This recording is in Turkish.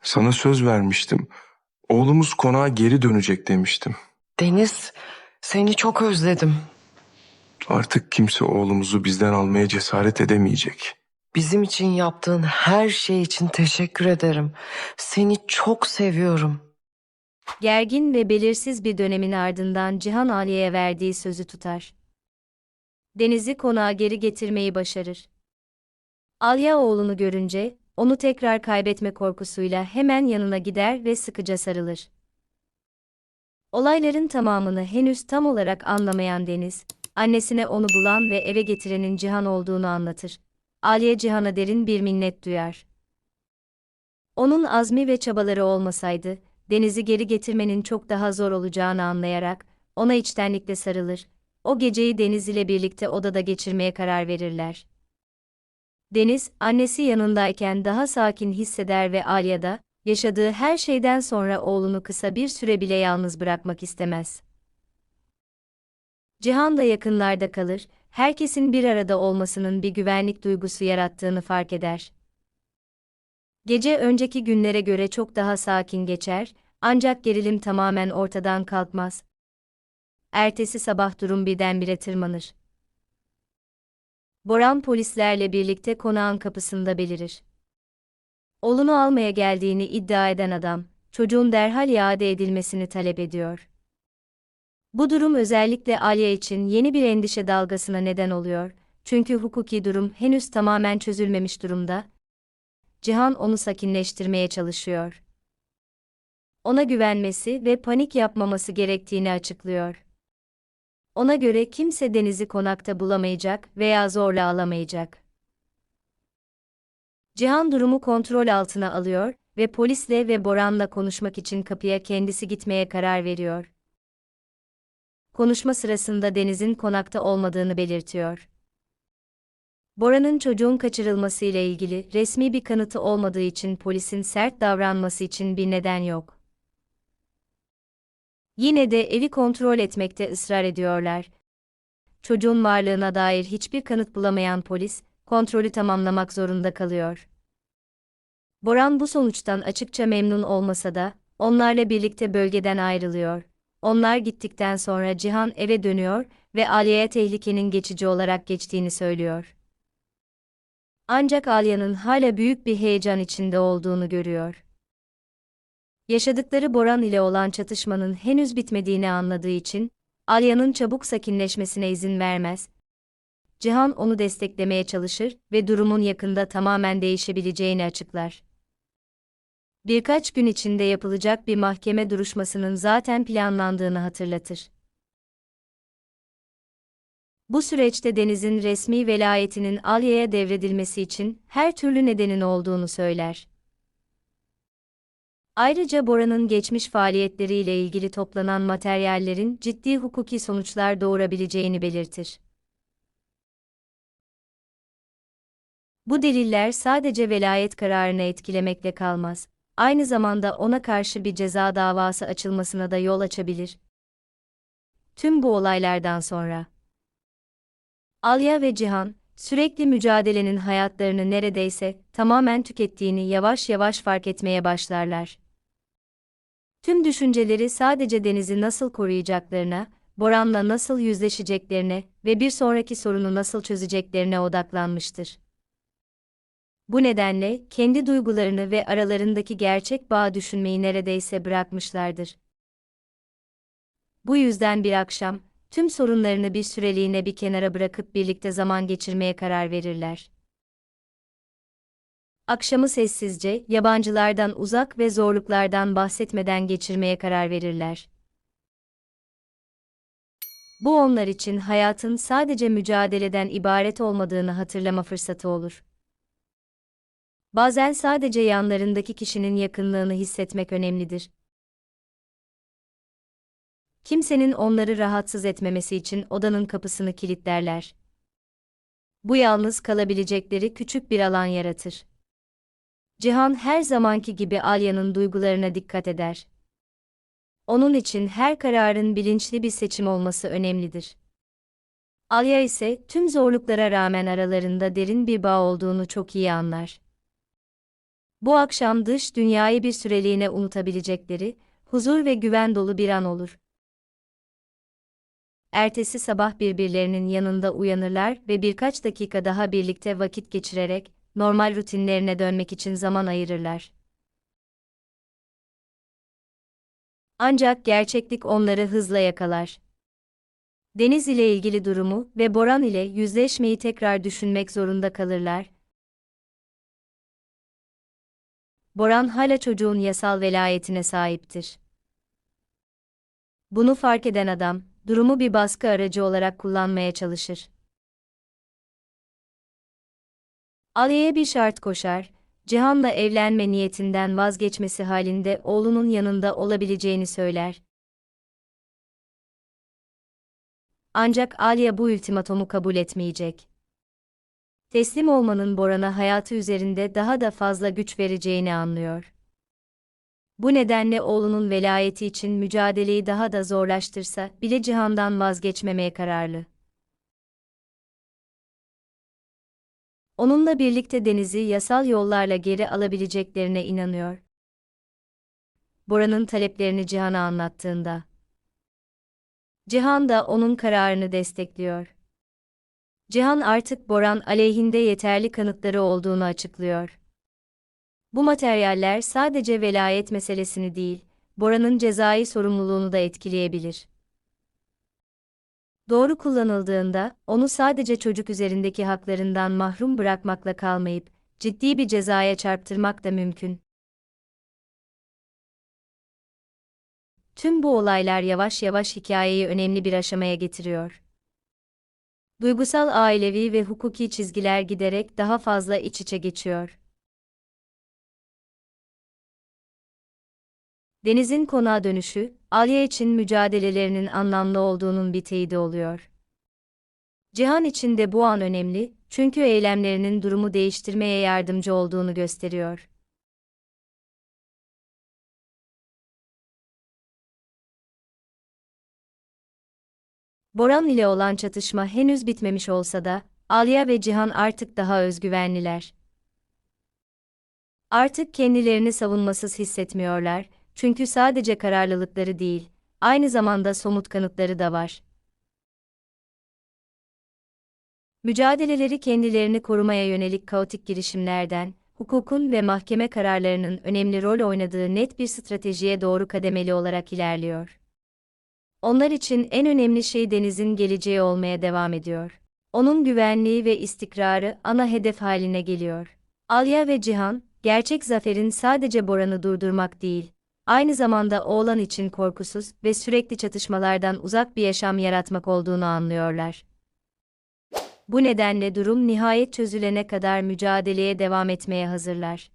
Sana söz vermiştim. Oğlumuz konağa geri dönecek demiştim. Deniz, seni çok özledim. Artık kimse oğlumuzu bizden almaya cesaret edemeyecek. Bizim için yaptığın her şey için teşekkür ederim. Seni çok seviyorum. Gergin ve belirsiz bir dönemin ardından Cihan Aliye'ye verdiği sözü tutar. Deniz'i konağa geri getirmeyi başarır. Alya oğlunu görünce, onu tekrar kaybetme korkusuyla hemen yanına gider ve sıkıca sarılır. Olayların tamamını henüz tam olarak anlamayan Deniz, annesine onu bulan ve eve getirenin Cihan olduğunu anlatır. Aliye Cihan'a derin bir minnet duyar. Onun azmi ve çabaları olmasaydı, Deniz'i geri getirmenin çok daha zor olacağını anlayarak, ona içtenlikle sarılır. O geceyi Deniz ile birlikte odada geçirmeye karar verirler. Deniz, annesi yanındayken daha sakin hisseder ve Alya da, yaşadığı her şeyden sonra oğlunu kısa bir süre bile yalnız bırakmak istemez. Cihan da yakınlarda kalır, herkesin bir arada olmasının bir güvenlik duygusu yarattığını fark eder. Gece önceki günlere göre çok daha sakin geçer, ancak gerilim tamamen ortadan kalkmaz. Ertesi sabah durum birdenbire tırmanır. Boran polislerle birlikte konağın kapısında belirir. Oğlunu almaya geldiğini iddia eden adam, çocuğun derhal iade edilmesini talep ediyor. Bu durum özellikle Alya için yeni bir endişe dalgasına neden oluyor, çünkü hukuki durum henüz tamamen çözülmemiş durumda. Cihan onu sakinleştirmeye çalışıyor. Ona güvenmesi ve panik yapmaması gerektiğini açıklıyor. Ona göre kimse Deniz'i konakta bulamayacak veya zorla alamayacak. Cihan durumu kontrol altına alıyor ve polisle ve Boran'la konuşmak için kapıya kendisi gitmeye karar veriyor. Konuşma sırasında Deniz'in konakta olmadığını belirtiyor. Boran'ın çocuğun kaçırılması ile ilgili resmi bir kanıtı olmadığı için polisin sert davranması için bir neden yok. Yine de evi kontrol etmekte ısrar ediyorlar. Çocuğun varlığına dair hiçbir kanıt bulamayan polis, kontrolü tamamlamak zorunda kalıyor. Boran bu sonuçtan açıkça memnun olmasa da, onlarla birlikte bölgeden ayrılıyor. Onlar gittikten sonra Cihan eve dönüyor ve Alya'ya tehlikenin geçici olarak geçtiğini söylüyor. Ancak Alya'nın hala büyük bir heyecan içinde olduğunu görüyor. Yaşadıkları Boran ile olan çatışmanın henüz bitmediğini anladığı için, Alya'nın çabuk sakinleşmesine izin vermez. Cihan onu desteklemeye çalışır ve durumun yakında tamamen değişebileceğini açıklar. Birkaç gün içinde yapılacak bir mahkeme duruşmasının zaten planlandığını hatırlatır. Bu süreçte Deniz'in resmi velayetinin Alya'ya devredilmesi için her türlü nedenin olduğunu söyler. Ayrıca Bora'nın geçmiş faaliyetleriyle ilgili toplanan materyallerin ciddi hukuki sonuçlar doğurabileceğini belirtir. Bu deliller sadece velayet kararını etkilemekle kalmaz, aynı zamanda ona karşı bir ceza davası açılmasına da yol açabilir. Tüm bu olaylardan sonra Alya ve Cihan, sürekli mücadelenin hayatlarını neredeyse tamamen tükettiğini yavaş yavaş fark etmeye başlarlar. Tüm düşünceleri sadece Deniz'i nasıl koruyacaklarına, Boran'la nasıl yüzleşeceklerine ve bir sonraki sorunu nasıl çözeceklerine odaklanmıştır. Bu nedenle kendi duygularını ve aralarındaki gerçek bağı düşünmeyi neredeyse bırakmışlardır. Bu yüzden bir akşam, tüm sorunlarını bir süreliğine bir kenara bırakıp birlikte zaman geçirmeye karar verirler. Akşamı sessizce, yabancılardan uzak ve zorluklardan bahsetmeden geçirmeye karar verirler. Bu onlar için hayatın sadece mücadeleden ibaret olmadığını hatırlama fırsatı olur. Bazen sadece yanlarındaki kişinin yakınlığını hissetmek önemlidir. Kimsenin onları rahatsız etmemesi için odanın kapısını kilitlerler. Bu yalnız kalabilecekleri küçük bir alan yaratır. Cihan her zamanki gibi Alya'nın duygularına dikkat eder. Onun için her kararın bilinçli bir seçim olması önemlidir. Alya ise tüm zorluklara rağmen aralarında derin bir bağ olduğunu çok iyi anlar. Bu akşam dış dünyayı bir süreliğine unutabilecekleri, huzur ve güven dolu bir an olur. Ertesi sabah birbirlerinin yanında uyanırlar ve birkaç dakika daha birlikte vakit geçirerek, normal rutinlerine dönmek için zaman ayırırlar. Ancak gerçeklik onları hızla yakalar. Deniz ile ilgili durumu ve Boran ile yüzleşmeyi tekrar düşünmek zorunda kalırlar. Boran hala çocuğun yasal velayetine sahiptir. Bunu fark eden adam, durumu bir baskı aracı olarak kullanmaya çalışır. Aliye'ye bir şart koşar, Cihan'la evlenme niyetinden vazgeçmesi halinde oğlunun yanında olabileceğini söyler. Ancak Aliye bu ultimatomu kabul etmeyecek. Teslim olmanın Boran'a hayatı üzerinde daha da fazla güç vereceğini anlıyor. Bu nedenle oğlunun velayeti için mücadeleyi daha da zorlaştırsa bile Cihan'dan vazgeçmemeye kararlı. Onunla birlikte Deniz'i yasal yollarla geri alabileceklerine inanıyor. Boran'ın taleplerini Cihan'a anlattığında, Cihan da onun kararını destekliyor. Cihan artık Boran aleyhinde yeterli kanıtları olduğunu açıklıyor. Bu materyaller sadece velayet meselesini değil, Boran'ın cezai sorumluluğunu da etkileyebilir. Doğru kullanıldığında, onu sadece çocuk üzerindeki haklarından mahrum bırakmakla kalmayıp, ciddi bir cezaya çarptırmak da mümkün. Tüm bu olaylar yavaş yavaş hikayeyi önemli bir aşamaya getiriyor. Duygusal, ailevi ve hukuki çizgiler giderek daha fazla iç içe geçiyor. Deniz'in konağa dönüşü, Aliye için mücadelelerinin anlamlı olduğunun bir teyidi oluyor. Cihan için de bu an önemli, çünkü eylemlerinin durumu değiştirmeye yardımcı olduğunu gösteriyor. Boran ile olan çatışma henüz bitmemiş olsa da, Aliye ve Cihan artık daha özgüvenliler. Artık kendilerini savunmasız hissetmiyorlar, çünkü sadece kararlılıkları değil, aynı zamanda somut kanıtları da var. Mücadeleleri kendilerini korumaya yönelik kaotik girişimlerden, hukukun ve mahkeme kararlarının önemli rol oynadığı net bir stratejiye doğru kademeli olarak ilerliyor. Onlar için en önemli şey Deniz'in geleceği olmaya devam ediyor. Onun güvenliği ve istikrarı ana hedef haline geliyor. Aliye ve Cihan, gerçek zaferin sadece Boran'ı durdurmak değil, aynı zamanda oğlan için korkusuz ve sürekli çatışmalardan uzak bir yaşam yaratmak olduğunu anlıyorlar. Bu nedenle durum nihayet çözülene kadar mücadeleye devam etmeye hazırlar.